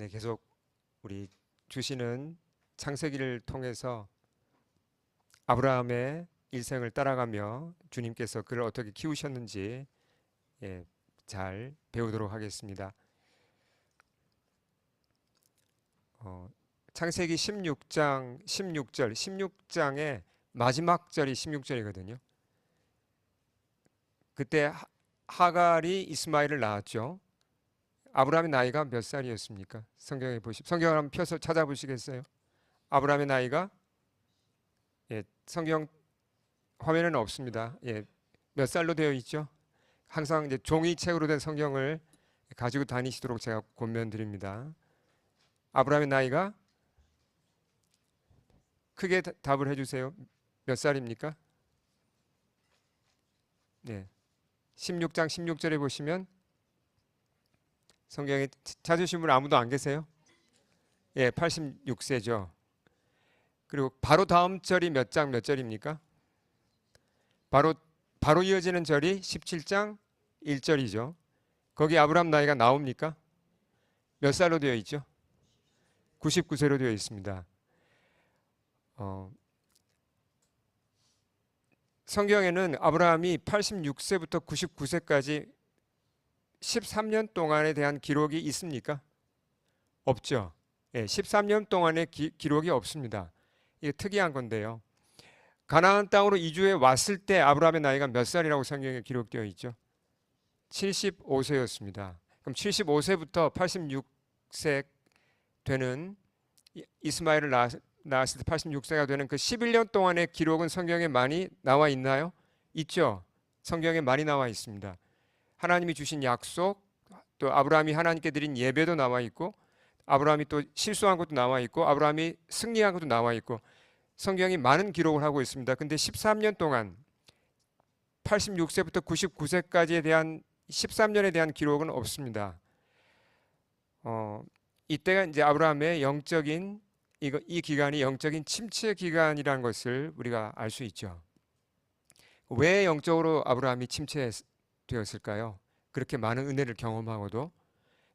네, 계속 우리 주시는 창세기를 통해서 아브라함의 일생을 따라가며 주님께서 그를 어떻게 키우셨는지 잘 배우도록 하겠습니다. 창세기 16장 16절, 16장의 마지막 절이 16절이거든요. 그때 하갈이 이스마엘을 낳았죠. 아브라함의 나이가 몇 살이었습니까? 성경을 한번 펴서 찾아보시겠어요? 아브라함의 나이가 성경 화면에는 없습니다. 몇 살로 되어 있죠? 항상 이제 종이책으로 된 성경을 가지고 다니시도록 제가 권면드립니다. 아브라함의 나이가 크게 답을 해주세요. 몇 살입니까? 네, 16장 16절에 보시면 성경에 찾으신 분 아무도 안 계세요? 86세죠. 그리고 바로 다음 절이 몇 장 몇 절입니까? 바로 이어지는 절이 17장 1절이죠. 거기 아브라함 나이가 나옵니까? 몇 살로 되어 있죠? 99세로 되어 있습니다. 성경에는 아브라함이 86세부터 99세까지 13년 동안에 대한 기록이 있습니까? 없죠. 13년 동안의 기록이 없습니다. 이게 특이한 건데요. 가나안 땅으로 이주해 왔을 때 아브라함의 나이가 몇 살이라고 성경에 기록되어 있죠? 75세였습니다. 그럼 75세부터 86세 되는 이스마엘을 낳았을 때 86세가 되는 그 11년 동안의 기록은 성경에 많이 나와 있나요? 있죠. 성경에 많이 나와 있습니다. 하나님이 주신 약속, 또 아브라함이 하나님께 드린 예배도 나와 있고, 아브라함이 또 실수한 것도 나와 있고, 아브라함이 승리한 것도 나와 있고, 성경이 많은 기록을 하고 있습니다. 근데 13년 동안 86세부터 99세까지에 대한 13년에 대한 기록은 없습니다. 이때가 이제 아브라함의 영적인 이 기간이 영적인 침체 기간이라는 것을 우리가 알 수 있죠. 왜 영적으로 아브라함이 침체되었을까요? 그렇게 많은 은혜를 경험하고도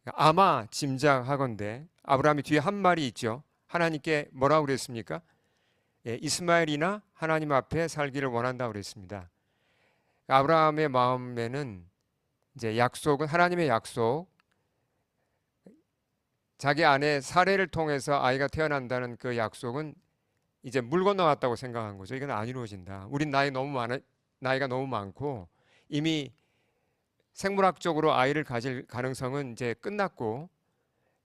아마 짐작하건대 아브라함이 뒤에 한 말이 있죠. 하나님께 뭐라고 그랬습니까? 이스마엘이나 하나님 앞에 살기를 원한다고 그랬습니다. 아브라함의 마음에는 이제 약속은 하나님의 약속, 자기 아내 사레를 통해서 아이가 태어난다는 그 약속은 이제 물 건너왔다고 생각한 거죠. 이건 안 이루어진다. 우린 나이가 너무 많고 이미 생물학적으로 아이를 가질 가능성은 이제 끝났고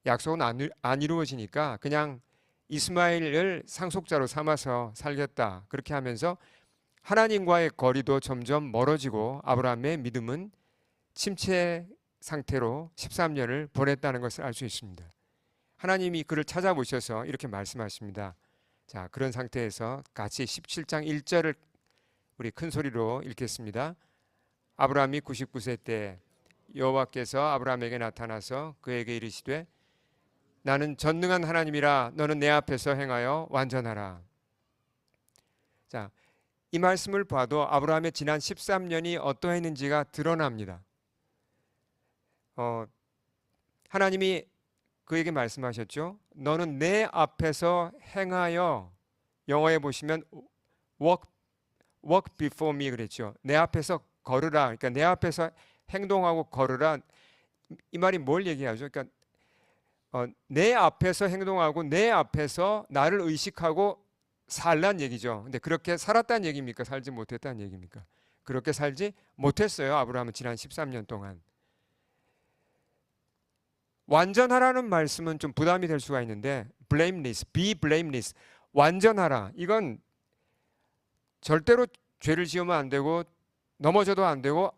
약속은 안 이루어지니까 그냥 이스마엘을 상속자로 삼아서 살겠다. 그렇게 하면서 하나님과의 거리도 점점 멀어지고 아브라함의 믿음은 침체 상태로 13년을 보냈다는 것을 알 수 있습니다. 하나님이 그를 찾아보셔서 이렇게 말씀하십니다. 자, 그런 상태에서 같이 17장 1절을 우리 큰 소리로 읽겠습니다. 아브라함이 99세 때 여호와께서 아브라함에게 나타나서 그에게 이르시되 나는 전능한 하나님이라 너는 내 앞에서 행하여 완전하라. 자, 이 말씀을 봐도 아브라함의 지난 13년이 어떠했는지가 드러납니다. 하나님이 그에게 말씀하셨죠. 너는 내 앞에서 행하여, 영어에 보시면 walk before me 그랬죠. 내 앞에서 걸으라. 그러니까 내 앞에서 행동하고 걸으라. 이 말이 뭘 얘기하죠? 그러니까 내 앞에서 행동하고 내 앞에서 나를 의식하고 살란 얘기죠. 근데 그렇게 살았다는 얘기입니까? 살지 못했다는 얘기입니까? 그렇게 살지 못했어요. 아브라함은 지난 13년 동안. 완전하라는 말씀은 좀 부담이 될 수가 있는데 blameless, be blameless, 완전하라. 이건 절대로 죄를 지으면 안 되고 넘어져도 안 되고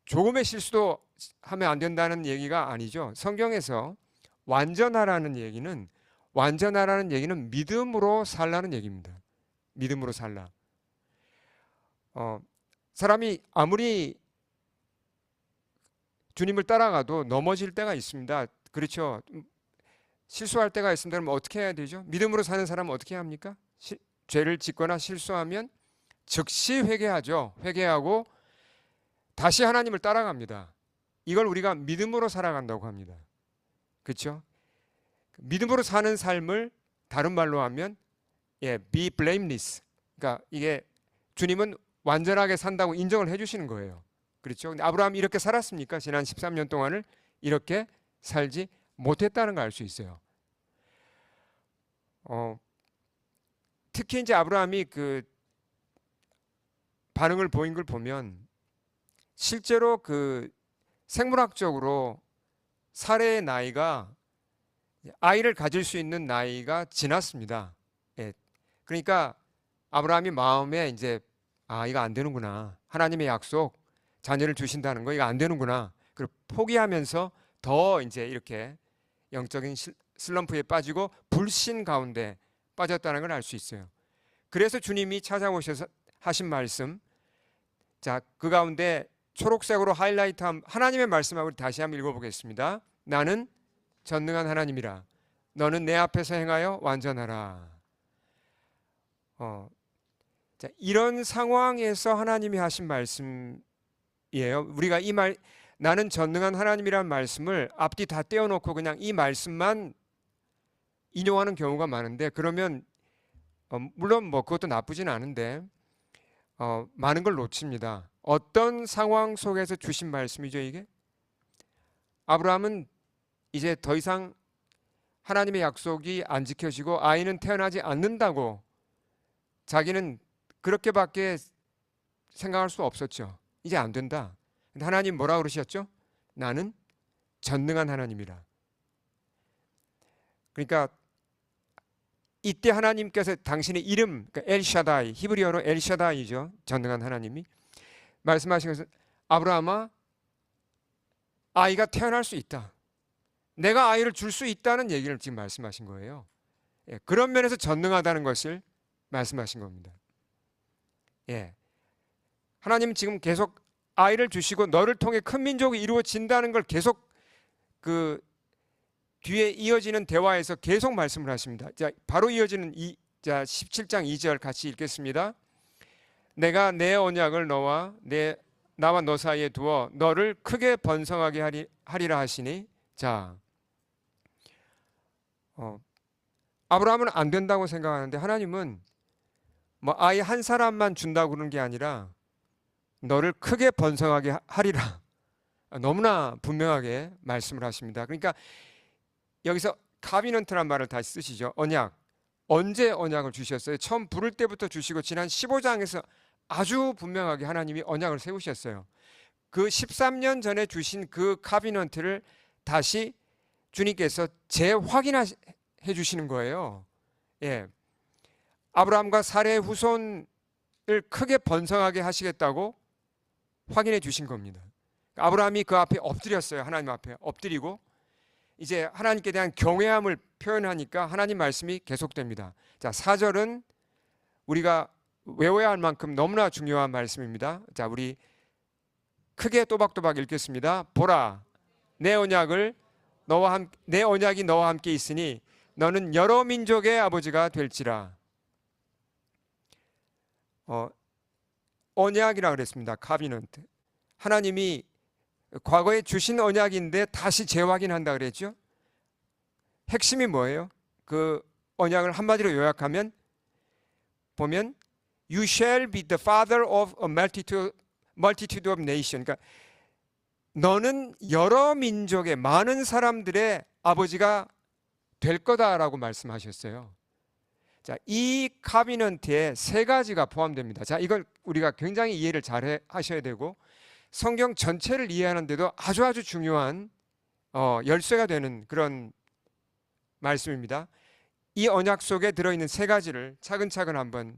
조금의 실수도 하면 안 된다는 얘기가 아니죠. 성경에서 완전하라는 얘기는 믿음으로 살라는 얘기입니다. 믿음으로 살라. 사람이 아무리 주님을 따라가도 넘어질 때가 있습니다. 그렇죠. 실수할 때가 있습니다. 그럼 어떻게 해야 되죠? 믿음으로 사는 사람은 어떻게 합니까? 죄를 짓거나 실수하면 즉시 회개하죠. 회개하고 다시 하나님을 따라갑니다. 이걸 우리가 믿음으로 살아간다고 합니다. 그렇죠? 믿음으로 사는 삶을 다른 말로 하면 be blameless. 그러니까 이게 주님은 완전하게 산다고 인정을 해주시는 거예요. 그렇죠? 근데 아브라함이 이렇게 살았습니까? 지난 13년 동안을 이렇게 살지 못했다는 걸 알 수 있어요. 특히 이제 아브라함이 그 반응을 보인 걸 보면 실제로 그 생물학적으로 사례의 나이가 아이를 가질 수 있는 나이가 지났습니다. 예. 그러니까 아브라함이 마음에 이제 이거 안 되는구나. 하나님의 약속, 자녀를 주신다는 거 이거 안 되는구나. 그리고 포기하면서 더 이제 이렇게 영적인 슬럼프에 빠지고 불신 가운데 빠졌다는 걸 알 수 있어요. 그래서 주님이 찾아오셔서 하신 말씀, 자, 그 가운데 초록색으로 하이라이트한 하나님의 말씀을 우리 다시 한번 읽어보겠습니다. 나는 전능한 하나님이라. 너는 내 앞에서 행하여 완전하라. 자, 이런 상황에서 하나님이 하신 말씀이에요. 우리가 이 말, 나는 전능한 하나님이라는 말씀을 앞뒤 다 떼어놓고 그냥 이 말씀만 인용하는 경우가 많은데, 그러면 물론 뭐 그것도 나쁘진 않은데 많은 걸 놓칩니다. 어떤 상황 속에서 주신 말씀이죠 이게? 아브라함은 이제 더 이상 하나님의 약속이 안 지켜지고 아이는 태어나지 않는다고 자기는 그렇게밖에 생각할 수 없었죠. 이제 안 된다. 근데 하나님 뭐라 그러셨죠? 나는 전능한 하나님이라. 그러니까 이때 하나님께서 당신의 이름, 그러니까 엘샤다이, 히브리어로 엘샤다이죠. 전능한 하나님이 말씀하신 것은 아브라함아, 아이가 태어날 수 있다. 내가 아이를 줄 수 있다는 얘기를 지금 말씀하신 거예요. 예, 그런 면에서 전능하다는 것을 말씀하신 겁니다. 예, 하나님은 지금 계속 아이를 주시고 너를 통해 큰 민족이 이루어진다는 걸 계속 그 뒤에 이어지는 대화에서 계속 말씀을 하십니다. 자, 바로 이어지는 17장 2절 같이 읽겠습니다. 내가 내 언약을 나와 너 사이에 두어 너를 크게 번성하게 하리라 하시니. 자, 아브라함은 안 된다고 생각하는데 하나님은 뭐 아이 한 사람만 준다고 그러는 게 아니라 너를 크게 번성하게 하리라. 너무나 분명하게 말씀을 하십니다. 그러니까 여기서 카비넌트란 말을 다시 쓰시죠. 언약. 언제 언약을 주셨어요? 처음 부를 때부터 주시고 지난 15장에서 아주 분명하게 하나님이 언약을 세우셨어요. 그 13년 전에 주신 그 카비넌트를 다시 주님께서 재확인해 주시는 거예요. 예. 아브라함과 사레의 후손을 크게 번성하게 하시겠다고 확인해 주신 겁니다. 아브라함이 그 앞에 엎드렸어요. 하나님 앞에 엎드리고 이제 하나님께 대한 경외함을 표현하니까 하나님 말씀이 계속됩니다. 자, 4절은 우리가 외워야 할 만큼 너무나 중요한 말씀입니다. 자, 우리 크게 또박또박 읽겠습니다. 보라, 내 언약이 너와 함께 있으니 너는 여러 민족의 아버지가 될지라. 언약이라 그랬습니다. 카비넌트. 하나님이 과거에 주신 언약인데 다시 재확인한다 그랬죠. 핵심이 뭐예요? 그 언약을 한마디로 요약하면 보면 You shall be the father of a multitude of nations. 그러니까 너는 여러 민족의 많은 사람들의 아버지가 될 거다라고 말씀하셨어요. 자, 이 카비넌트에 세 가지가 포함됩니다. 자, 이걸 우리가 굉장히 이해를 잘 하셔야 되고 성경 전체를 이해하는데도 아주 중요한 열쇠가 되는 그런 말씀입니다. 이 언약 속에 들어있는 세 가지를 차근차근 한번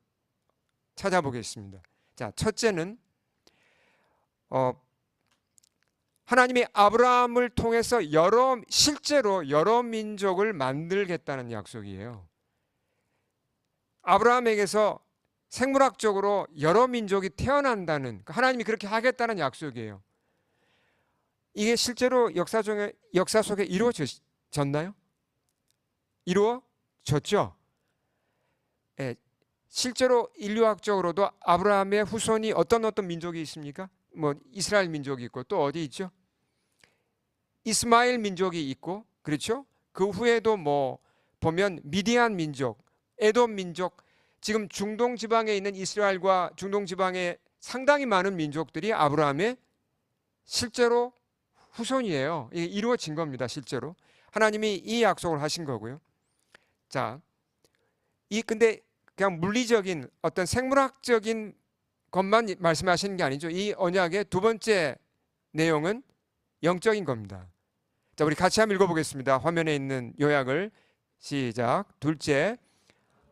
찾아보겠습니다. 자, 첫째는 하나님이 아브라함을 통해서 실제로 여러 민족을 만들겠다는 약속이에요. 아브라함에게서 생물학적으로 여러 민족이 태어난다는, 하나님이 그렇게 하겠다는 약속이에요. 이게 실제로 역사 속에 이루어졌나요? 이루어졌죠. 예, 실제로 인류학적으로도 아브라함의 후손이 어떤 민족이 있습니까? 뭐 이스라엘 민족이 있고 또 어디 있죠? 이스마엘 민족이 있고, 그렇죠? 그 후에도 뭐 보면 미디안 민족, 에돔 민족, 지금 중동 지방에 있는 이스라엘과 중동 지방에 상당히 많은 민족들이 아브라함의 실제로 후손이에요. 이게 이루어진 겁니다. 실제로 하나님이 이 약속을 하신 거고요. 자, 근데 그냥 물리적인 어떤 생물학적인 것만 말씀하시는 게 아니죠. 이 언약의 두 번째 내용은 영적인 겁니다. 자, 우리 같이 한번 읽어보겠습니다. 화면에 있는 요약을 시작. 둘째,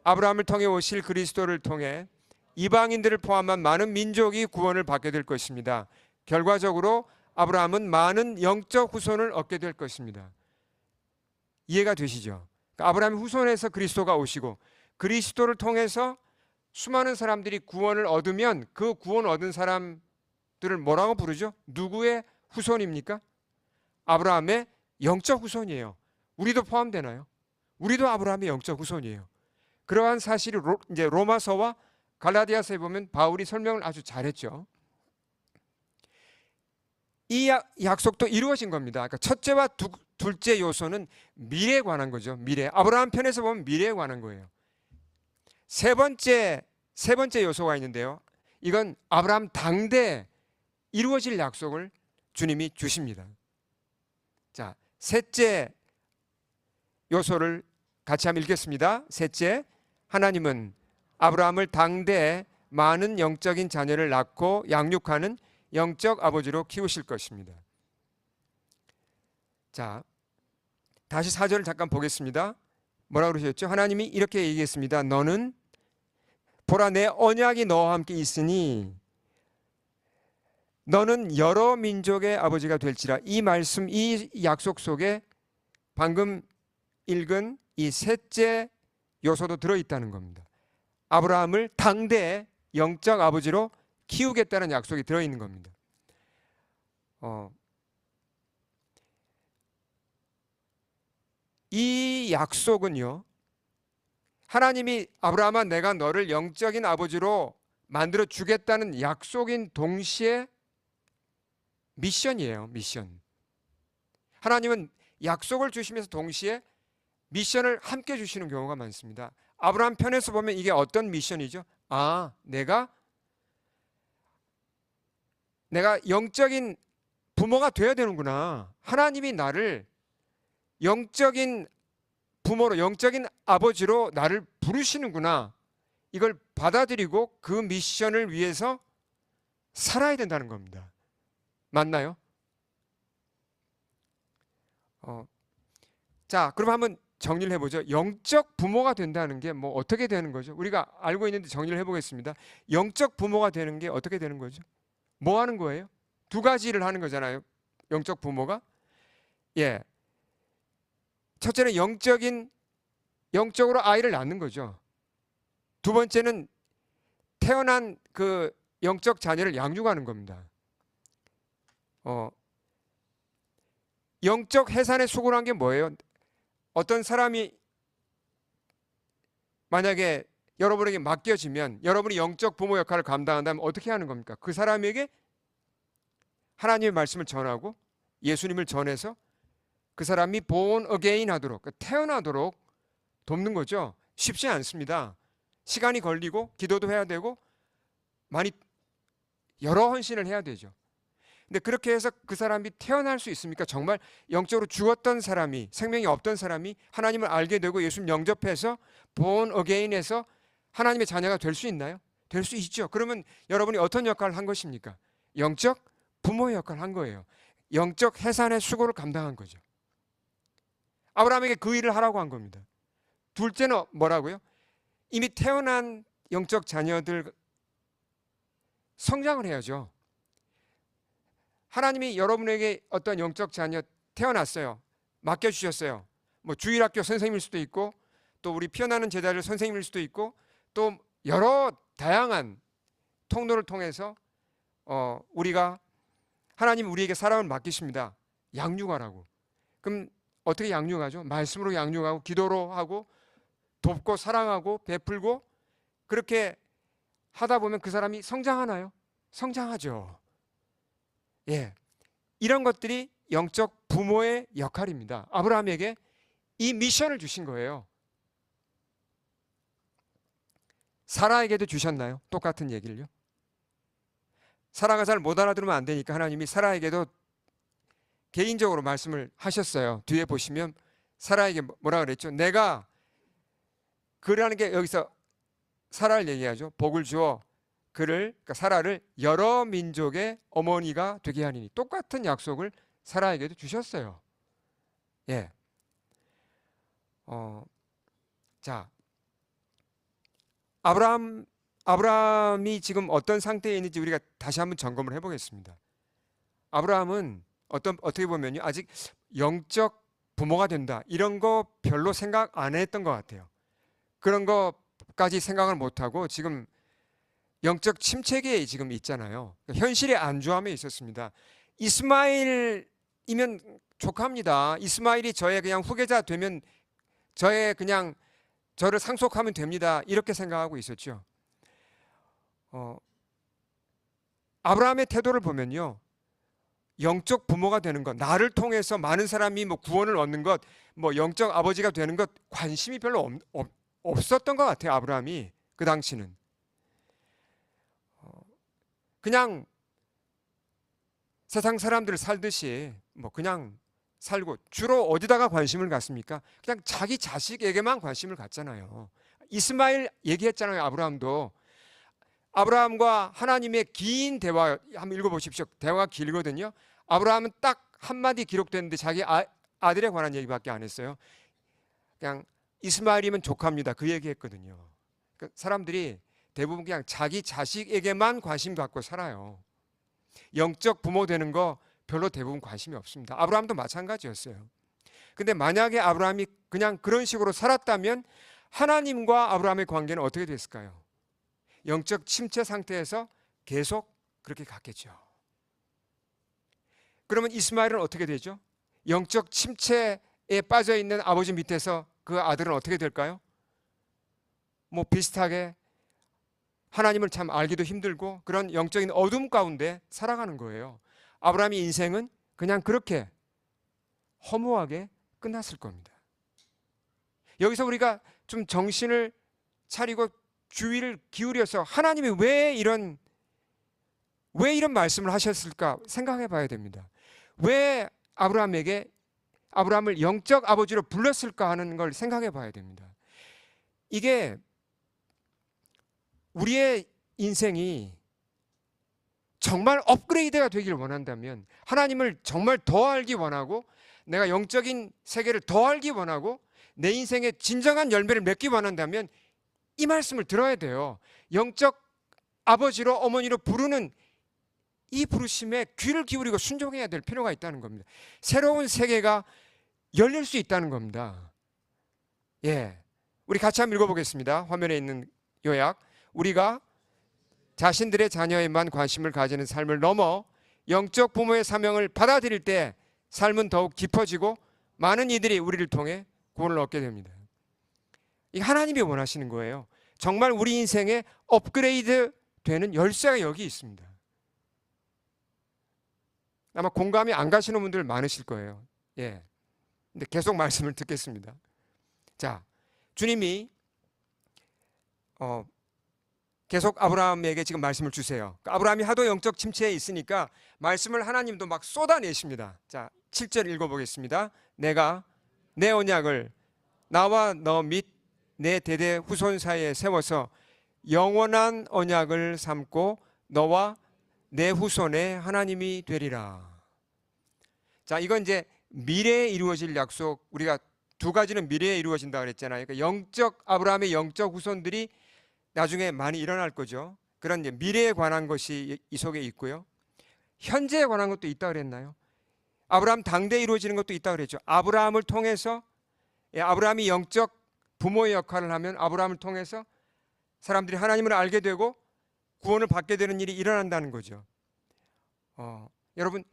아브라함을 통해 오실 그리스도를 통해 이방인들을 포함한 많은 민족이 구원을 받게 될 것입니다. 결과적으로 아브라함은 많은 영적 후손을 얻게 될 것입니다. 이해가 되시죠? 그러니까 아브라함의 후손에서 그리스도가 오시고 그리스도를 통해서 수많은 사람들이 구원을 얻으면 그 구원 얻은 사람들을 뭐라고 부르죠? 누구의 후손입니까? 아브라함의 영적 후손이에요. 우리도 포함되나요? 우리도 아브라함의 영적 후손이에요. 그러한 사실이 이제 로마서와 갈라디아서에 보면 바울이 설명을 아주 잘했죠. 이 약속도 이루어진 겁니다. 그러니까 첫째와 둘째 요소는 미래에 관한 거죠. 미래. 아브라함 편에서 보면 미래에 관한 거예요. 세 번째 요소가 있는데요. 이건 아브라함 당대에 이루어질 약속을 주님이 주십니다. 자, 셋째 요소를 같이 한번 읽겠습니다. 셋째, 하나님은 아브라함을 당대에 많은 영적인 자녀를 낳고 양육하는 영적 아버지로 키우실 것입니다. 자, 다시 4절을 잠깐 보겠습니다. 뭐라고 그러셨죠? 하나님이 이렇게 얘기했습니다. 너는 보라, 내 언약이 너와 함께 있으니 너는 여러 민족의 아버지가 될지라. 이 말씀, 이 약속 속에 방금 읽은 이 셋째 요소도 들어있다는 겁니다. 아브라함을 당대의 영적 아버지로 키우겠다는 약속이 들어있는 겁니다. 이 약속은요, 하나님이 아브라함아 내가 너를 영적인 아버지로 만들어 주겠다는 약속인 동시에 미션이에요. 미션. 하나님은 약속을 주시면서 동시에 미션을 함께 주시는 경우가 많습니다. 아브라함 편에서 보면 이게 어떤 미션이죠? 아, 내가 영적인 부모가 되어야 되는구나. 하나님이 나를 영적인 부모로, 영적인 아버지로 나를 부르시는구나. 이걸 받아들이고 그 미션을 위해서 살아야 된다는 겁니다. 맞나요? 자, 그럼 한번 정리를 해보죠. 영적 부모가 된다는 게 뭐 어떻게 되는 거죠? 우리가 알고 있는데 정리를 해보겠습니다. 영적 부모가 되는 게 어떻게 되는 거죠? 뭐 하는 거예요? 두 가지를 하는 거잖아요. 영적 부모가. 예. 첫째는 영적으로 아이를 낳는 거죠. 두 번째는 태어난 그 영적 자녀를 양육하는 겁니다. 영적 해산에 수고한 게 뭐예요? 어떤 사람이 만약에 여러분에게 맡겨지면 여러분이 영적 부모 역할을 감당한다면 어떻게 하는 겁니까? 그 사람에게 하나님의 말씀을 전하고 예수님을 전해서 그 사람이 born again 하도록, 태어나도록 돕는 거죠. 쉽지 않습니다. 시간이 걸리고 기도도 해야 되고 많이 여러 헌신을 해야 되죠. 근데 그렇게 해서 그 사람이 태어날 수 있습니까? 정말 영적으로 죽었던 사람이, 생명이 없던 사람이 하나님을 알게 되고 예수님 영접해서 born again에서 하나님의 자녀가 될 수 있나요? 될 수 있죠. 그러면 여러분이 어떤 역할을 한 것입니까? 영적 부모의 역할을 한 거예요. 영적 해산의 수고를 감당한 거죠. 아브라함에게 그 일을 하라고 한 겁니다. 둘째는 뭐라고요? 이미 태어난 영적 자녀들 성장을 해야죠. 하나님이 여러분에게 어떤 영적 자녀 태어났어요. 맡겨주셨어요. 뭐 주일학교 선생님일 수도 있고 또 우리 피어나는 제자들 선생님일 수도 있고 또 여러 다양한 통로를 통해서 우리가 하나님이 우리에게 사랑을 맡기십니다. 양육하라고. 그럼 어떻게 양육하죠? 말씀으로 양육하고 기도로 하고 돕고 사랑하고 베풀고 그렇게 하다 보면 그 사람이 성장하나요? 성장하죠. 예, 이런 것들이 영적 부모의 역할입니다. 아브라함에게 이 미션을 주신 거예요. 사라에게도 주셨나요? 똑같은 얘기를요. 사라가 잘 못 알아들으면 안 되니까 하나님이 사라에게도 개인적으로 말씀을 하셨어요. 뒤에 보시면 사라에게 뭐라 그랬죠? 내가 그라는 게 여기서 사라를 얘기하죠. 복을 주어 그를, 그러니까 사라를 여러 민족의 어머니가 되게 하리니, 똑같은 약속을 사라에게도 주셨어요. 예. 자, 아브라함이 지금 어떤 상태에 있는지 우리가 다시 한번 점검을 해보겠습니다. 아브라함은 어떻게 보면요, 아직 영적 부모가 된다 이런 거 별로 생각 안 했던 것 같아요. 그런 거까지 생각을 못하고 지금 영적 침체기에 지금 있잖아요. 현실의 안주함에 있었습니다. 이스마일이면 족합니다. 이스마일이 저의 그냥 후계자 되면 저를 상속하면 됩니다. 이렇게 생각하고 있었죠. 아브라함의 태도를 보면요, 영적 부모가 되는 것, 나를 통해서 많은 사람이 뭐 구원을 얻는 것, 뭐 영적 아버지가 되는 것 관심이 별로 없었던 것 같아요. 아브라함이 그 당시는 그냥 세상 사람들 살듯이 뭐 그냥 살고, 주로 어디다가 관심을 갖습니까? 그냥 자기 자식에게만 관심을 갖잖아요. 이스마일 얘기했잖아요. 아브라함도. 아브라함과 하나님의 긴 대화 한번 읽어보십시오. 대화가 길거든요. 아브라함은 딱 한마디 기록됐는데 자기 아들에 관한 얘기밖에 안 했어요. 그냥 이스마일이면 족합니다. 그 얘기했거든요. 그러니까 사람들이 대부분 그냥 자기 자식에게만 관심 갖고 살아요. 영적 부모 되는 거 별로 대부분 관심이 없습니다. 아브라함도 마찬가지였어요. 근데 만약에 아브라함이 그냥 그런 식으로 살았다면 하나님과 아브라함의 관계는 어떻게 됐을까요? 영적 침체 상태에서 계속 그렇게 갔겠죠. 그러면 이스마엘은 어떻게 되죠? 영적 침체에 빠져 있는 아버지 밑에서 그 아들은 어떻게 될까요? 뭐 비슷하게 하나님을 참 알기도 힘들고 그런 영적인 어둠 가운데 살아가는 거예요. 아브라함의 인생은 그냥 그렇게 허무하게 끝났을 겁니다. 여기서 우리가 좀 정신을 차리고 주의를 기울여서 하나님이 왜 이런 말씀을 하셨을까 생각해 봐야 됩니다. 왜 아브라함을 영적 아버지로 불렀을까 하는 걸 생각해 봐야 됩니다. 이게 우리의 인생이 정말 업그레이드가 되기를 원한다면, 하나님을 정말 더 알기 원하고 내가 영적인 세계를 더 알기 원하고 내 인생의 진정한 열매를 맺기 원한다면 이 말씀을 들어야 돼요. 영적 아버지로 어머니로 부르는 이 부르심에 귀를 기울이고 순종해야 될 필요가 있다는 겁니다. 새로운 세계가 열릴 수 있다는 겁니다. 예, 우리 같이 한번 읽어보겠습니다. 화면에 있는 요약. 우리가 자신들의 자녀에만 관심을 가지는 삶을 넘어 영적 부모의 사명을 받아들일 때 삶은 더욱 깊어지고 많은 이들이 우리를 통해 구원을 얻게 됩니다. 이 하나님이 원하시는 거예요. 정말 우리 인생에 업그레이드 되는 열쇠가 여기 있습니다. 아마 공감이 안 가시는 분들 많으실 거예요. 예. 근데 계속 말씀을 듣겠습니다. 자, 주님이 계속 아브라함에게 지금 말씀을 주세요. 아브라함이 하도 영적 침체에 있으니까 말씀을 하나님도 막 쏟아내십니다. 자, 7절 읽어보겠습니다. 내가 내 언약을 나와 너 및 내 대대 후손 사이에 세워서 영원한 언약을 삼고 너와 내 후손의 하나님이 되리라. 자, 이건 이제 미래에 이루어질 약속. 우리가 두 가지는 미래에 이루어진다 그랬잖아요. 그러니까 아브라함의 영적 후손들이 나중에 많이 일어날 거죠. 그런 이제 미래에 관한 것이 이 속에 있고요. 현재에 관한 것도 있다 그랬나요? 아브라함 당대에 이루어지는 것도 있다 그랬죠. 아브라함을 통해서, 아브라함이 영적 부모의 역할을 하면 아브라함을 통해서 사람들이 하나님을 알게 되고 구원을 받게 되는 일이 일어난다는 거죠. 여러분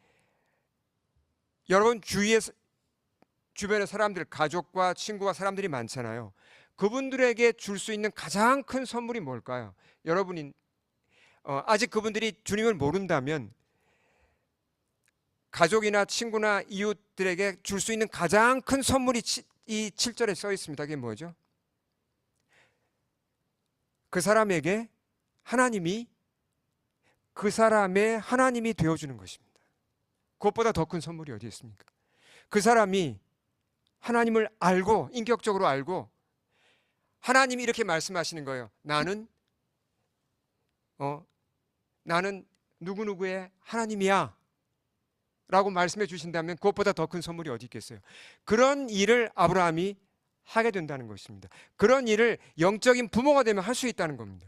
주변에 사람들, 가족과 친구와 사람들이 많잖아요. 그분들에게 줄 수 있는 가장 큰 선물이 뭘까요? 여러분이 아직 그분들이 주님을 모른다면 가족이나 친구나 이웃들에게 줄 수 있는 가장 큰 선물이 이 7절에 써 있습니다. 그게 뭐죠? 그 사람에게 하나님이 그 사람의 하나님이 되어주는 것입니다. 그것보다 더 큰 선물이 어디 있습니까? 그 사람이 하나님을 알고 인격적으로 알고 하나님이 이렇게 말씀하시는 거예요. 나는 누구누구의 하나님이야 라고 말씀해 주신다면 그것보다 더 큰 선물이 어디 있겠어요? 그런 일을 아브라함이 하게 된다는 것입니다. 그런 일을 영적인 부모가 되면 할 수 있다는 겁니다.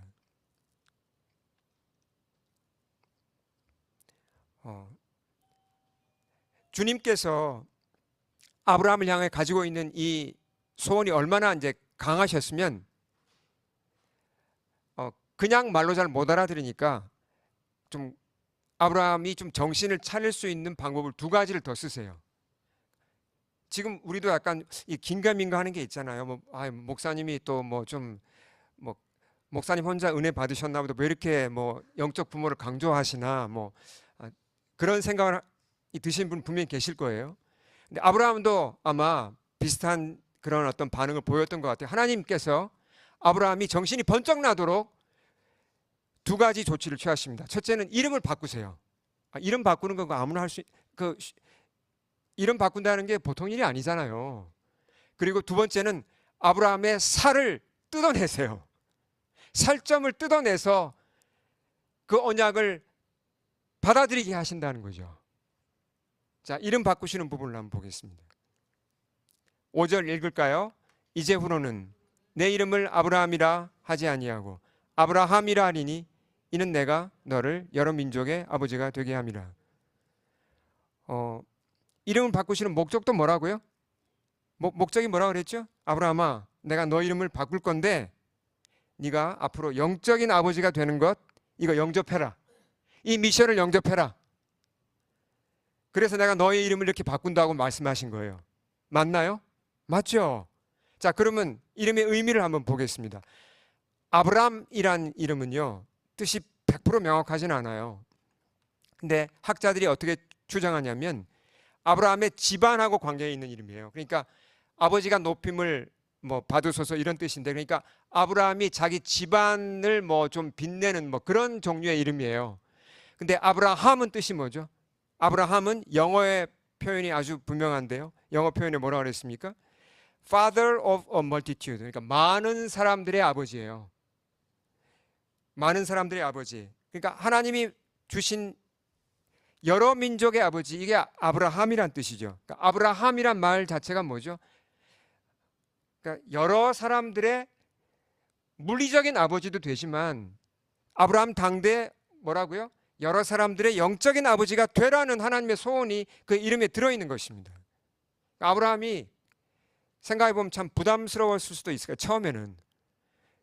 주님께서 아브라함을 향해 가지고 있는 이 소원이 얼마나 이제 강하셨으면 그냥 말로 잘 못 알아들으니까 좀 아브라함이 좀 정신을 차릴 수 있는 방법을 두 가지를 더 쓰세요. 지금 우리도 약간 이 긴가민가 하는 게 있잖아요. 목사님이 또 목사님 혼자 은혜 받으셨나 보다. 왜 이렇게 영적 부모를 강조하시나 그런 생각을 드신 분 분명히 계실 거예요. 근데 아브라함도 아마 비슷한 그런 어떤 반응을 보였던 것 같아요. 하나님께서 아브라함이 정신이 번쩍 나도록 두 가지 조치를 취하십니다. 첫째는 이름을 바꾸세요. 이름 바꾸는 건 아무나 할 수, 이름 바꾼다는 게 보통 일이 아니잖아요. 그리고 두 번째는 아브라함의 살을 뜯어내세요. 살점을 뜯어내서 그 언약을 받아들이게 하신다는 거죠. 자, 이름 바꾸시는 부분을 한번 보겠습니다. 5절 읽을까요? 이제후로는 내 이름을 아브라함이라 하지 아니하고 아브라함이라 하리니 이는 내가 너를 여러 민족의 아버지가 되게 함이라. 이름을 바꾸시는 목적도 뭐라고요? 목적이 뭐라고 그랬죠? 아브라함아, 내가 너 이름을 바꿀 건데 네가 앞으로 영적인 아버지가 되는 것 이거 영접해라. 이 미션을 영접해라. 그래서 내가 너의 이름을 이렇게 바꾼다고 말씀하신 거예요. 맞나요? 맞죠? 자, 그러면 이름의 의미를 한번 보겠습니다. 아브람이란 이름은요, 뜻이 100% 명확하진 않아요. 근데 학자들이 어떻게 주장하냐면 아브라함의 집안하고 관계가 있는 이름이에요. 그러니까 아버지가 높임을 받으소서 이런 뜻인데, 그러니까 아브라함이 자기 집안을 좀 빛내는 그런 종류의 이름이에요. 근데 아브라함은 뜻이 뭐죠? 아브라함은 영어의 표현이 아주 분명한데요. 영어 표현에 뭐라고 그랬습니까? Father of a multitude. 그러니까 많은 사람들의 아버지예요. 많은 사람들의 아버지. 그러니까 하나님이 주신 여러 민족의 아버지, 이게 아브라함이란 뜻이죠. 그러니까 아브라함이란 말 자체가 뭐죠? 그러니까 여러 사람들의 물리적인 아버지도 되지만 아브라함 당대 뭐라고요? 여러 사람들의 영적인 아버지가 되라는 하나님의 소원이 그 이름에 들어있는 것입니다. 아브라함이 생각해보면 참 부담스러웠을 수도 있어요. 처음에는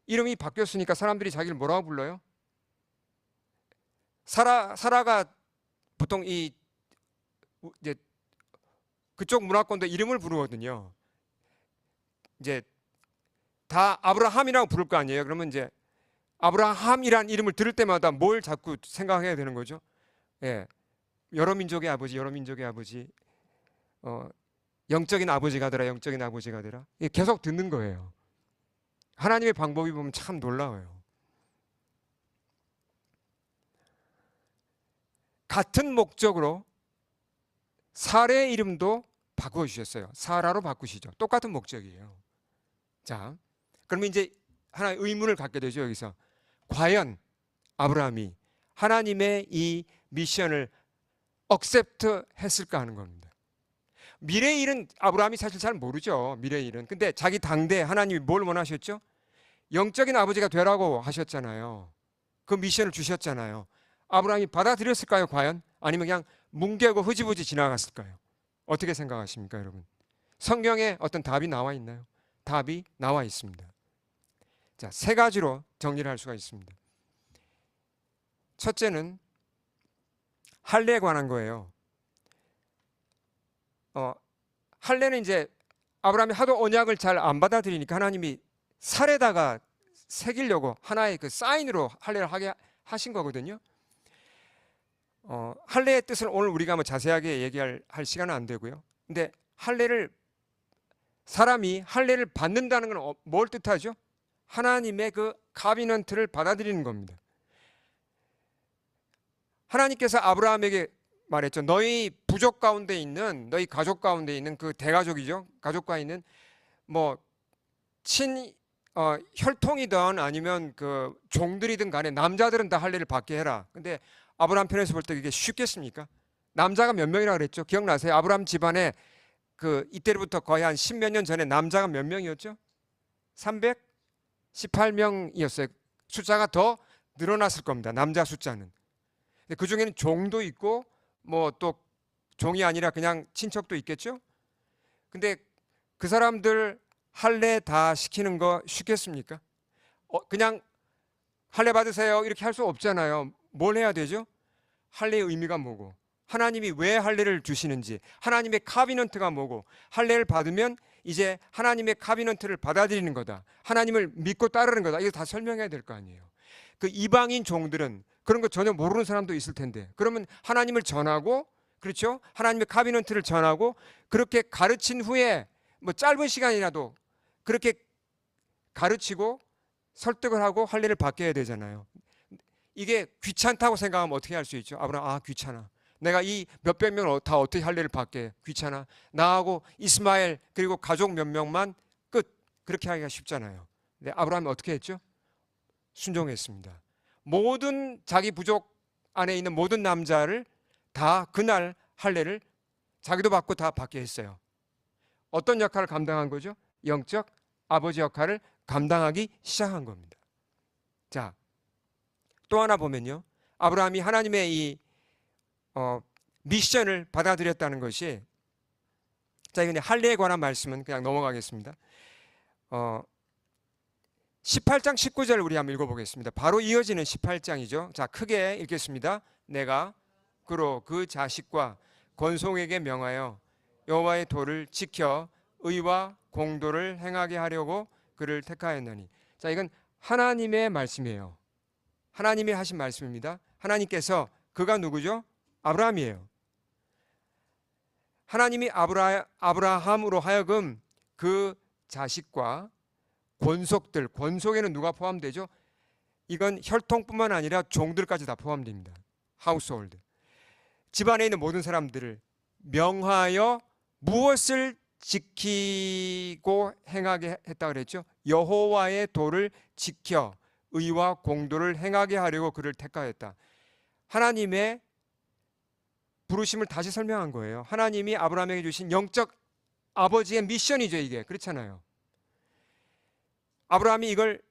이름이 바뀌었으니까 사람들이 자기를 뭐라고 불러요? 사라가 보통 이제 그쪽 문화권도 이름을 부르거든요. 이제 다 아브라함이라고 부를 거 아니에요. 그러면 이제 아브라함이란 이름을 들을 때마다 뭘 자꾸 생각해야 되는 거죠? 예, 여러 민족의 아버지, 여러 민족의 아버지, 영적인 아버지가 되라, 영적인 아버지가 되라. 계속 듣는 거예요. 하나님의 방법이 보면 참 놀라워요. 같은 목적으로 사라의 이름도 바꿔주셨어요. 사라로 바꾸시죠. 똑같은 목적이에요. 자, 그러면 이제 하나의 의문을 갖게 되죠. 여기서 과연 아브라함이 하나님의 이 미션을 억셉트 했을까 하는 겁니다. 미래의 일은 아브라함이 사실 잘 모르죠. 미래의 일은. 근데 자기 당대 하나님이 뭘 원하셨죠? 영적인 아버지가 되라고 하셨잖아요. 그 미션을 주셨잖아요. 아브라함이 받아들였을까요, 과연? 아니면 그냥 뭉개고 흐지부지 지나갔을까요? 어떻게 생각하십니까, 여러분? 성경에 어떤 답이 나와 있나요? 답이 나와 있습니다. 자, 세 가지로 정리를 할 수가 있습니다. 첫째는 할례에 관한 거예요. 할례는 이제 아브라함이 하도 언약을 잘 안 받아들이니까 하나님이 살에다가 새기려고 하나의 그 사인으로 할례를 하게 하신 거거든요. 할례의 뜻을 오늘 우리가 자세하게 얘기할 시간은 안 되고요. 근데 할례를 사람이 할례를 받는다는 건 뭘 뜻하죠? 하나님의 그 카비넌트를 받아들이는 겁니다. 하나님께서 아브라함에게 말했죠. 너희 부족 가운데 있는, 너희 가족 가운데 있는 그 대가족이죠. 가족과 있는 뭐 혈통이든 아니면 그 종들이든 간에 남자들은 다 할례를 받게 해라. 근데 아브라함 편에서 볼 때 이게 쉽겠습니까? 남자가 몇 명이라 그랬죠? 기억나세요? 아브라함 집안에 그 이때부터 거의 한 10몇 년 전에 남자가 몇 명이었죠? 318명이었어요. 숫자가 더 늘어났을 겁니다. 남자 숫자는. 그 중에는 종도 있고 뭐 또 종이 아니라 그냥 친척도 있겠죠. 근데 그 사람들 할례 다 시키는 거 쉽겠습니까? 그냥 할례 받으세요 이렇게 할 수 없잖아요. 뭘 해야 되죠? 할례의 의미가 뭐고, 하나님이 왜 할례를 주시는지, 하나님의 카비넌트가 뭐고, 할례를 받으면 이제 하나님의 카비넌트를 받아들이는 거다, 하나님을 믿고 따르는 거다, 이거 다 설명해야 될 거 아니에요. 그 이방인 종들은 그런 거 전혀 모르는 사람도 있을 텐데, 그러면 하나님을 전하고, 그렇죠? 하나님의 카비넌트를 전하고 그렇게 가르친 후에 뭐 짧은 시간이라도 그렇게 가르치고 설득을 하고 할례를 받게 해야 되잖아요. 이게 귀찮다고 생각하면 어떻게 할 수 있죠? 아브라함, 귀찮아. 내가 이 몇백 명을 다 어떻게 할례를 받게 해? 귀찮아. 나하고 이스마엘 그리고 가족 몇 명만 끝. 그렇게 하기가 쉽잖아요. 근데 아브라함이 어떻게 했죠? 순종했습니다. 모든 자기 부족 안에 있는 모든 남자를 다 그날 할례를 자기도 받고 다 받게 했어요. 어떤 역할을 감당한 거죠? 영적 아버지 역할을 감당하기 시작한 겁니다. 자, 또 하나 보면요, 아브라함이 하나님의 이 미션을 받아들였다는 것이, 자, 이건 할례에 관한 말씀은 그냥 넘어가겠습니다. 18장 19절 우리 한번 읽어보겠습니다. 바로 이어지는 18장이죠. 자, 크게 읽겠습니다. 내가 그로 그 자식과 권속에게 명하여 여호와의 도를 지켜 의와 공도를 행하게 하려고 그를 택하였나니. 자, 이건 하나님의 말씀이에요. 하나님이 하신 말씀입니다. 하나님께서, 그가 누구죠? 아브라함이에요. 하나님이 아브라함으로 하여금 그 자식과 권속들, 권속에는 누가 포함되죠? 이건 혈통뿐만 아니라 종들까지 다 포함됩니다. 하우스홀드, 집안에 있는 모든 사람들을 명하여 무엇을 지키고 행하게 했다 그랬죠? 여호와의 도를 지켜 의와 공도를 행하게 하려고 그를 택하였다. 하나님의 부르심을 다시 설명한 거예요. 하나님이 아브라함에게 주신 영적 아버지의 미션이죠, 이게. 그렇잖아요. 아브라함이 이걸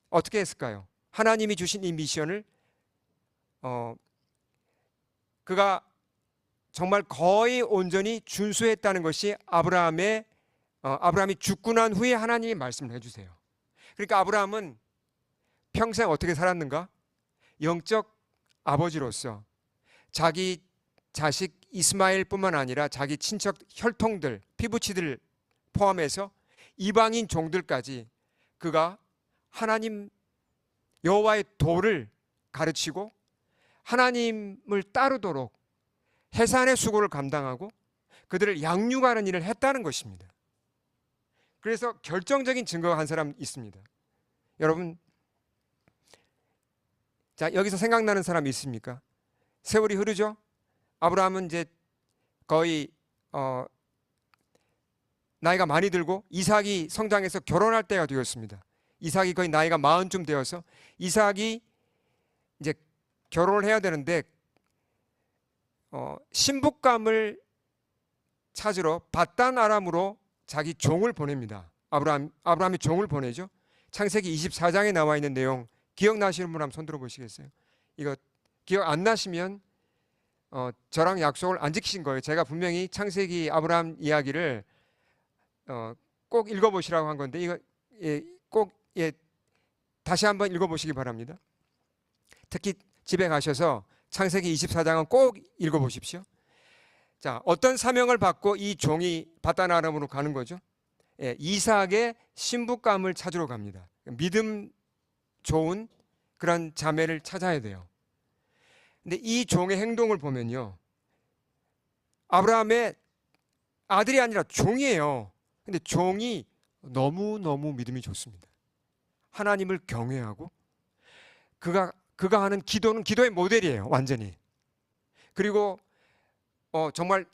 어떻게 했을까요? 하나님이 주신 이 미션을 그가 정말 거의 온전히 준수했다는 것이 아브라함이 죽고 난 후에 하나님이 말씀을 해주세요. 그러니까 아브라함은 평생 어떻게 살았는가? 영적 아버지로서 자기 자식 이스마엘뿐만 아니라 자기 친척 혈통들, 피부치들 포함해서 이방인 종들까지 그가 하나님 여호와의 도를 가르치고 하나님을 따르도록 해산의 수고를 감당하고 그들을 양육하는 일을 했다는 것입니다. 그래서 결정적인 증거가 한 사람 있습니다. 여러분, 자, 여기서 생각나는 사람 있습니까? 세월이 흐르죠? 아브라함은 이제 거의 나이가 많이 들고 이삭이 성장해서 결혼할 때가 되었습니다. 이삭이 거의 나이가 40쯤 되어서 이삭이 이제 결혼을 해야 되는데 신부감을 찾으러 밧단 아람으로 자기 종을 보냅니다. 아브라함이 종을 보내죠. 창세기 24장에 나와 있는 내용 기억나시는 분 한번 손 들어 보시겠어요? 이거 기억 안 나시면 저랑 약속을 안 지키신 거예요. 제가 분명히 창세기 아브라함 이야기를 꼭 읽어보시라고 한 건데 이거 꼭 다시 한번 읽어보시기 바랍니다. 특히 집에 가셔서 창세기 24장은 꼭 읽어보십시오. 자, 어떤 사명을 받고 이 종이 밧단 아람으로 가는 거죠? 이삭의 신부감을 찾으러 갑니다. 믿음 좋은 그런 자매를 찾아야 돼요. 근데 이 종의 행동을 보면요, 아브라함의 아들이 아니라 종이에요. 근데 종이 너무너무 믿음이 좋습니다. 하나님을 경외하고 그가 하는 기도는 기도의 모델이에요. 완전히. 그리고 정말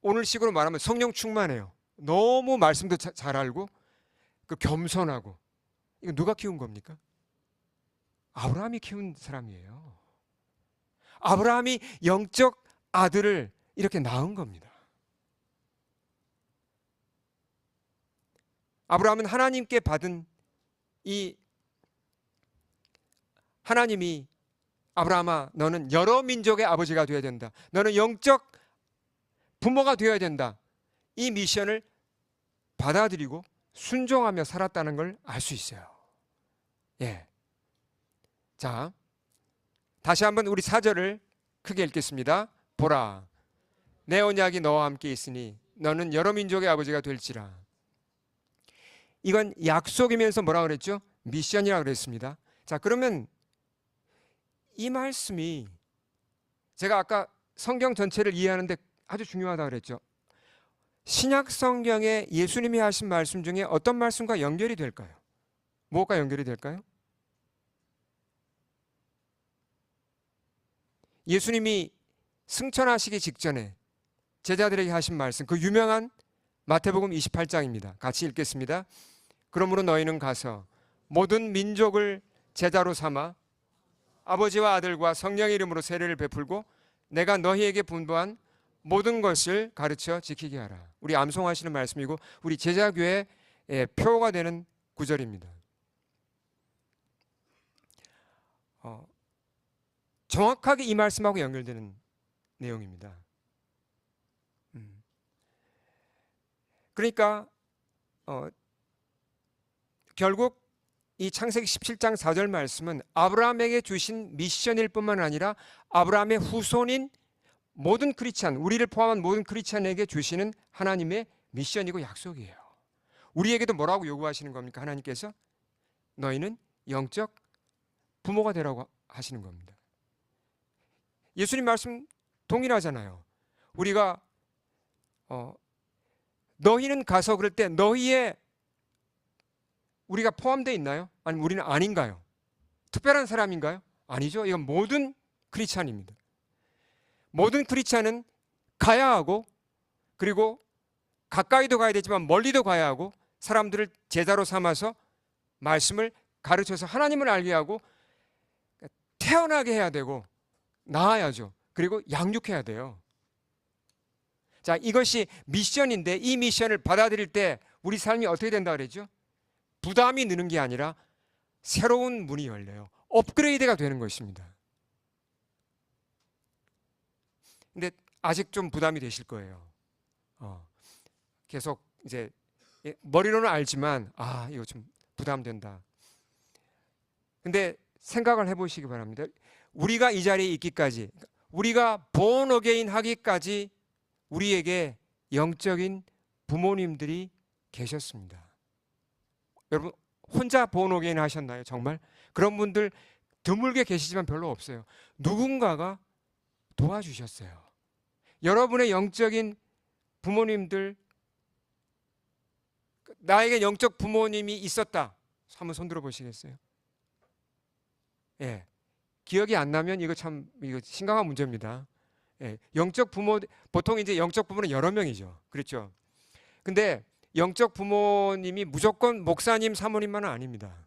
오늘식으로 말하면 성령 충만해요. 너무 말씀도 잘 알고 그 겸손하고. 이거 누가 키운 겁니까? 아브라함이 키운 사람이에요. 아브라함이 영적 아들을 이렇게 낳은 겁니다. 아브라함은 하나님께 받은 이 하나님이 아브라함아 너는 여러 민족의 아버지가 되어야 된다. 너는 영적 부모가 되어야 된다. 이 미션을 받아들이고 순종하며 살았다는 걸 알 수 있어요. 예. 자, 다시 한번 우리 4절을 크게 읽겠습니다. 보라, 내 언약이 너와 함께 있으니 너는 여러 민족의 아버지가 될지라. 이건 약속이면서 뭐라 그랬죠? 미션이라고 그랬습니다. 자, 그러면 이 말씀이 제가 아까 성경 전체를 이해하는데 아주 중요하다고 그랬죠. 신약 성경에 예수님이 하신 말씀 중에 어떤 말씀과 연결이 될까요? 무엇과 연결이 될까요? 예수님이 승천하시기 직전에 제자들에게 하신 말씀, 그 유명한 마태복음 28장입니다. 같이 읽겠습니다. 그러므로 너희는 가서 모든 민족을 제자로 삼아 아버지와 아들과 성령의 이름으로 세례를 베풀고 내가 너희에게 분부한 모든 것을 가르쳐 지키게 하라. 우리 암송하시는 말씀이고 우리 제자교회의 표가 되는 구절입니다. 정확하게 이 말씀하고 연결되는 내용입니다. 그러니까 결국 이 창세기 17장 4절 말씀은 아브라함에게 주신 미션일 뿐만 아니라 아브라함의 후손인 모든 크리스찬, 우리를 포함한 모든 크리스찬에게 주시는 하나님의 미션이고 약속이에요. 우리에게도 뭐라고 요구하시는 겁니까? 하나님께서 너희는 영적 부모가 되라고 하시는 겁니다. 예수님 말씀 동일하잖아요. 우리가 너희는 가서 그럴 때 너희의 우리가 포함되어 있나요? 아니면 우리는 아닌가요? 특별한 사람인가요? 아니죠. 이건 모든 크리스찬입니다. 모든 크리스찬은 가야 하고 그리고 가까이도 가야 되지만 멀리도 가야 하고 사람들을 제자로 삼아서 말씀을 가르쳐서 하나님을 알게 하고 태어나게 해야 되고 낳아야죠. 그리고 양육해야 돼요. 자, 이것이 미션인데 이 미션을 받아들일 때 우리 삶이 어떻게 된다 그랬죠? 부담이 느는 게 아니라 새로운 문이 열려요. 업그레이드가 되는 것입니다. 근데 아직 좀 부담이 되실 거예요. 계속 이제 머리로는 알지만 이거 좀 부담된다. 근데 생각을 해보시기 바랍니다. 우리가 이 자리에 있기까지, 우리가 born again 하기까지 우리에게 영적인 부모님들이 계셨습니다. 여러분 혼자 born again 하셨나요? 정말? 그런 분들 드물게 계시지만 별로 없어요. 누군가가 도와주셨어요. 여러분의 영적인 부모님들, 나에게 영적 부모님이 있었다. 한번 손 들어 보시겠어요? 예. 기억이 안 나면 이거 심각한 문제입니다. 예. 영적 부모, 보통 이제 영적 부모는 여러 명이죠. 그렇죠? 근데 영적 부모님이 무조건 목사님, 사모님만은 아닙니다.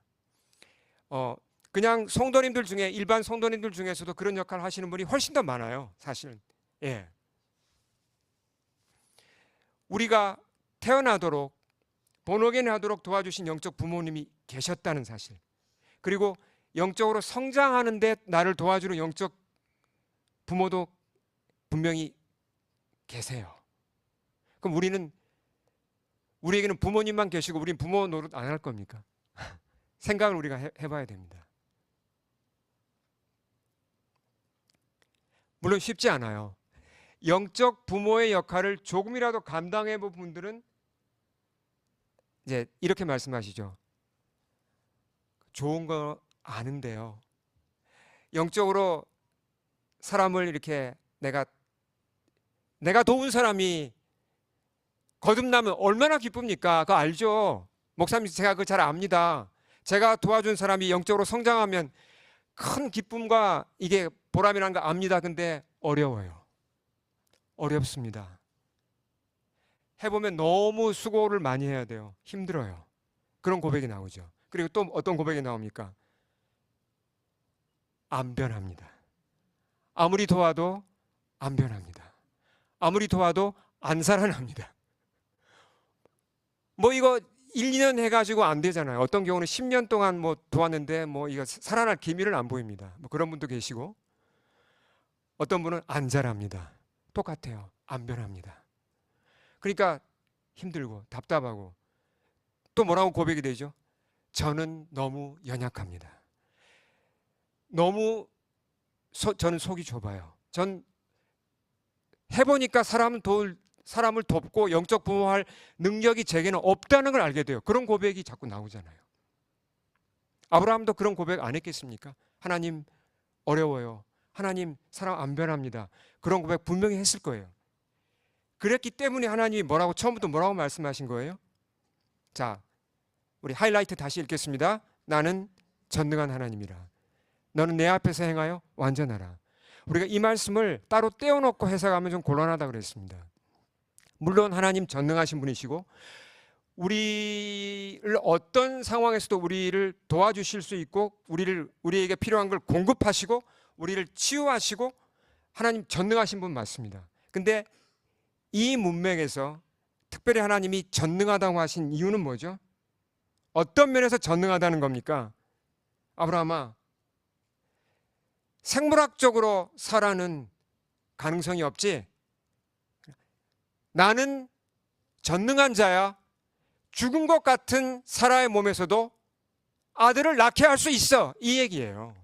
그냥 성도님들 중에, 일반 성도님들 중에서도 그런 역할을 하시는 분이 훨씬 더 많아요. 사실은. 예. 우리가 태어나도록 본어게인 하도록 도와주신 영적 부모님이 계셨다는 사실, 그리고 영적으로 성장하는데 나를 도와주는 영적 부모도 분명히 계세요. 그럼 우리에게는 부모님만 계시고 우린 부모 노릇 안 할 겁니까? 생각을 우리가 해봐야 됩니다. 물론 쉽지 않아요. 영적 부모의 역할을 조금이라도 감당해 본 분들은 이제 이렇게 말씀하시죠. 좋은 거 아는데요. 영적으로 사람을 이렇게 내가 도운 사람이 거듭나면 얼마나 기쁩니까? 그거 알죠? 목사님, 제가 그거 잘 압니다. 제가 도와준 사람이 영적으로 성장하면 큰 기쁨과 이게 보람이라는 거 압니다. 근데 어려워요. 어렵습니다. 해보면 너무 수고를 많이 해야 돼요. 힘들어요. 그런 고백이 나오죠. 그리고 또 어떤 고백이 나옵니까? 안 변합니다. 아무리 도와도 안 변합니다. 아무리 도와도 안 살아납니다. 뭐 이거 1, 2년 해가지고 안 되잖아요. 어떤 경우는 10년 동안 뭐 도왔는데 뭐 이거 살아날 기미를 안 보입니다. 뭐 그런 분도 계시고, 어떤 분은 안 자랍니다. 똑같아요. 안 변합니다. 그러니까 힘들고 답답하고, 또 뭐라고 고백이 되죠? 저는 너무 연약합니다. 너무 저는 속이 좁아요. 전 해보니까 사람을 돕고 영적 부모할 능력이 제게는 없다는 걸 알게 돼요. 그런 고백이 자꾸 나오잖아요. 아브라함도 그런 고백 안 했겠습니까? 하나님 어려워요. 하나님 사람 안 변합니다. 그런 고백 분명히 했을 거예요. 그랬기 때문에 하나님이 처음부터 뭐라고 말씀하신 거예요? 자, 우리 하이라이트 다시 읽겠습니다. 나는 전능한 하나님이라. 너는 내 앞에서 행하여 완전하라. 우리가 이 말씀을 따로 떼어놓고 해석하면 좀 곤란하다고 그랬습니다. 물론 하나님 전능하신 분이시고 우리를 어떤 상황에서도 우리를 도와주실 수 있고 우리에게 필요한 걸 공급하시고 우리를 치유하시고 하나님 전능하신 분 맞습니다. 근데 이 문맥에서 특별히 하나님이 전능하다고 하신 이유는 뭐죠? 어떤 면에서 전능하다는 겁니까? 아브라함아, 생물학적으로 살아는 가능성이 없지? 나는 전능한 자야. 죽은 것 같은 사라의 몸에서도 아들을 낳게 할 수 있어. 이 얘기예요.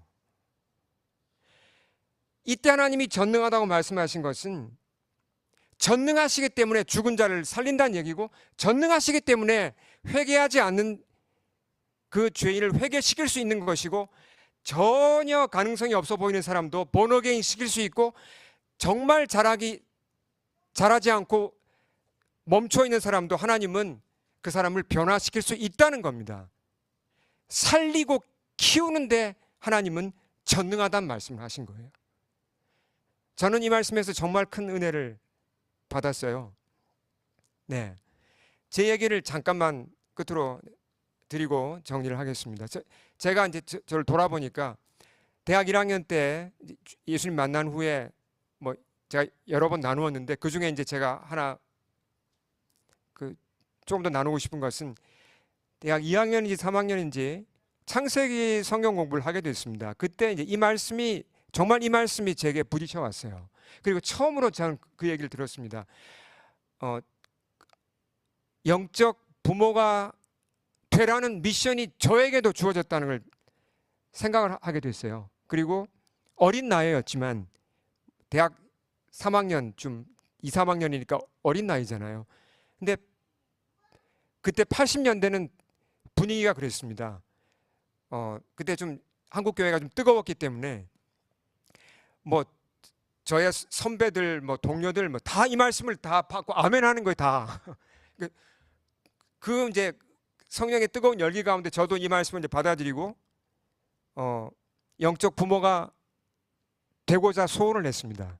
이때 하나님이 전능하다고 말씀하신 것은 전능하시기 때문에 죽은 자를 살린다는 얘기고, 전능하시기 때문에 회개하지 않는 그 죄인을 회개시킬 수 있는 것이고, 전혀 가능성이 없어 보이는 사람도 본어게인 시킬 수 있고, 정말 잘하지 않고 멈춰 있는 사람도 하나님은 그 사람을 변화시킬 수 있다는 겁니다. 살리고 키우는데 하나님은 전능하다는 말씀을 하신 거예요. 저는 이 말씀에서 정말 큰 은혜를 받았어요. 네, 제 얘기를 잠깐만 끝으로 드리고 정리를 하겠습니다. 제가 이제 저를 돌아보니까 대학 1학년 때 예수님 만난 후에 뭐 제가 여러 번 나누었는데, 그 중에 이제 제가 하나 조금 더 나누고 싶은 것은 대학 2학년인지 3학년인지 창세기 성경 공부를 하게 됐습니다. 그때 이제 이 말씀이 제게 부딪혀 왔어요. 그리고 처음으로 저는 그 얘기를 들었습니다. 영적 부모가 되라는 미션이 저에게도 주어졌다는 걸 생각을 하게 됐어요. 그리고 어린 나이였지만 대학 3학년쯤 2, 3학년이니까 어린 나이잖아요. 근데 그때 80년대는 분위기가 그랬습니다. 그때 좀 한국 교회가 좀 뜨거웠기 때문에 뭐 저의 선배들, 뭐 동료들, 뭐 다 이 말씀을 다 받고 아멘하는 거예요, 다. 그 이제 성령의 뜨거운 열기 가운데 저도 이 말씀을 이제 받아들이고 영적 부모가 되고자 소원을 했습니다.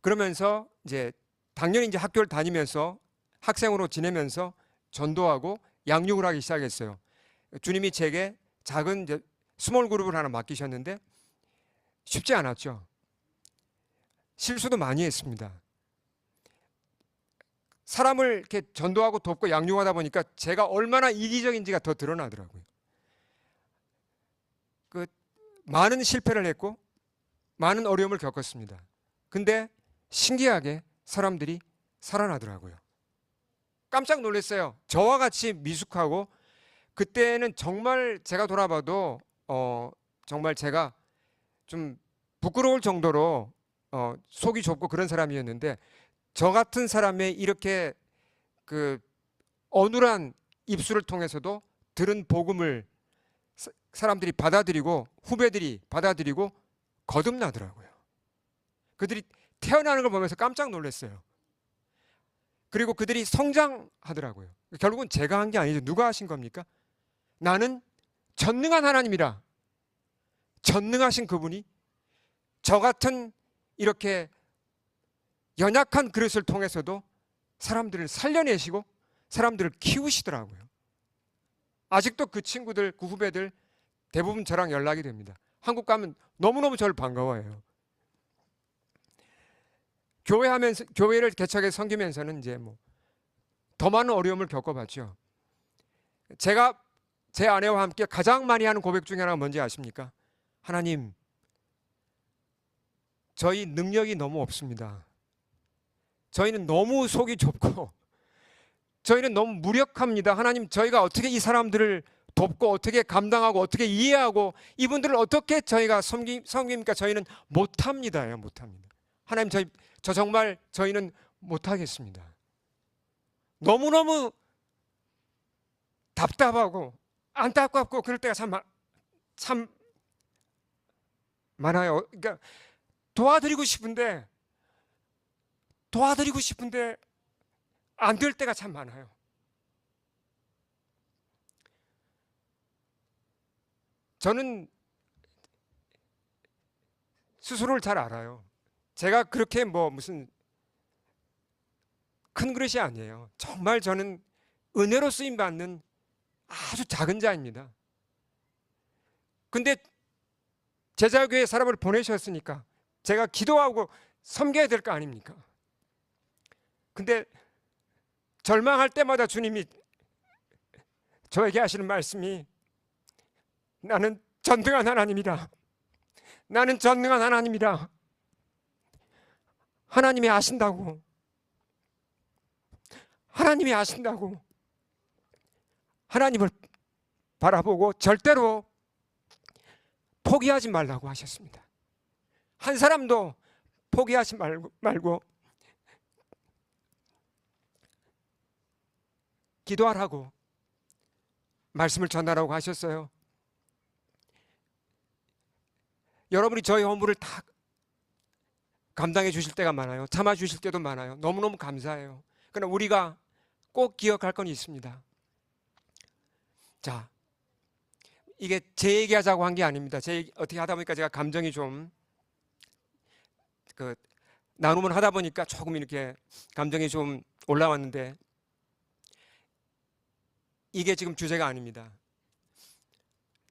그러면서 이제 당연히 이제 학교를 다니면서 학생으로 지내면서 전도하고 양육을 하기 시작했어요. 주님이 제게 작은 이제 스몰 그룹을 하나 맡기셨는데 쉽지 않았죠. 실수도 많이 했습니다. 사람을 이렇게 전도하고 돕고 양육하다 보니까 제가 얼마나 이기적인지가 더 드러나더라고요. 많은 실패를 했고 많은 어려움을 겪었습니다. 근데 신기하게 사람들이 살아나더라고요. 깜짝 놀랐어요. 저와 같이 미숙하고, 그때는 정말 제가 돌아봐도 정말 제가 좀 부끄러울 정도로 속이 좁고 그런 사람이었는데, 저 같은 사람의 이렇게 그 어눌한 입술을 통해서도 들은 복음을 사람들이 받아들이고 후배들이 받아들이고 거듭나더라고요. 그들이 태어나는 걸 보면서 깜짝 놀랐어요. 그리고 그들이 성장하더라고요. 결국은 제가 한 게 아니죠. 누가 하신 겁니까? 나는 전능한 하나님이라. 전능하신 그분이 저 같은 이렇게 연약한 그릇을 통해서도 사람들을 살려내시고 사람들을 키우시더라고요. 아직도 그 친구들, 그 후배들 대부분 저랑 연락이 됩니다. 한국 가면 너무너무 저를 반가워해요. 교회를 개척해 섬기면서는 이제 더 많은 어려움을 겪어봤죠. 제가 제 아내와 함께 가장 많이 하는 고백 중에 하나가 뭔지 아십니까? 하나님, 저희 능력이 너무 없습니다. 저희는 너무 속이 좁고 저희는 너무 무력합니다. 하나님, 저희가 어떻게 이 사람들을 돕고 어떻게 감당하고 어떻게 이해하고 이분들을 어떻게 저희가 섬깁니까? 저희는 못합니다요. 못합니다. 하나님, 저 정말 저희는 못하겠습니다. 너무너무 답답하고 안타깝고 그럴 때가 참 많아요. 그러니까 도와드리고 싶은데 안 될 때가 참 많아요. 저는 스스로를 잘 알아요. 제가 그렇게 무슨 큰 그릇이 아니에요. 정말 저는 은혜로 쓰임 받는 아주 작은 자입니다. 근데 제자교회 사람을 보내셨으니까 제가 기도하고 섬겨야 될 거 아닙니까? 근데 절망할 때마다 주님이 저에게 하시는 말씀이 나는 전능한 하나님이라. 나는 전능한 하나님이라. 하나님이 아신다고. 하나님이 아신다고. 하나님을 바라보고 절대로 포기하지 말라고 하셨습니다. 한 사람도 포기하지 말고 기도하라고 말씀을 전하라고 하셨어요. 여러분이 저희 헌물을 다 감당해 주실 때가 많아요. 참아 주실 때도 많아요. 너무너무 감사해요. 그러나 우리가 꼭 기억할 건 있습니다. 자, 이게 제 얘기하자고 한 게 아닙니다. 어떻게 하다 보니까 제가 감정이 좀 나눔을 하다 보니까 조금 이렇게 감정이 좀 올라왔는데 이게 지금 주제가 아닙니다.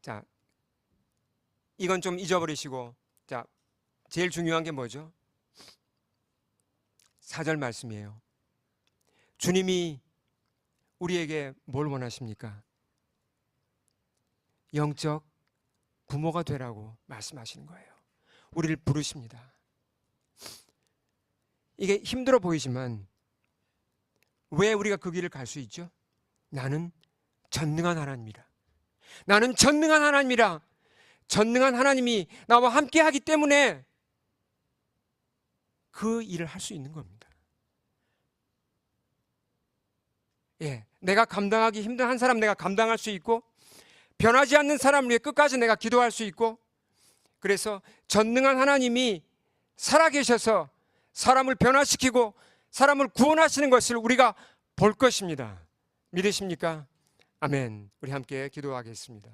자, 이건 좀 잊어버리시고, 자, 제일 중요한 게 뭐죠? 4절 말씀이에요. 주님이 우리에게 뭘 원하십니까? 영적 부모가 되라고 말씀하시는 거예요. 우리를 부르십니다. 이게 힘들어 보이지만 왜 우리가 그 길을 갈 수 있죠? 나는 전능한 하나님이라. 나는 전능한 하나님이라. 전능한 하나님이 나와 함께 하기 때문에 그 일을 할 수 있는 겁니다. 예, 내가 감당하기 힘든 한 사람 내가 감당할 수 있고, 변하지 않는 사람을 위해 끝까지 내가 기도할 수 있고, 그래서 전능한 하나님이 살아계셔서 사람을 변화시키고 사람을 구원하시는 것을 우리가 볼 것입니다. 믿으십니까? 아멘. 우리 함께 기도하겠습니다.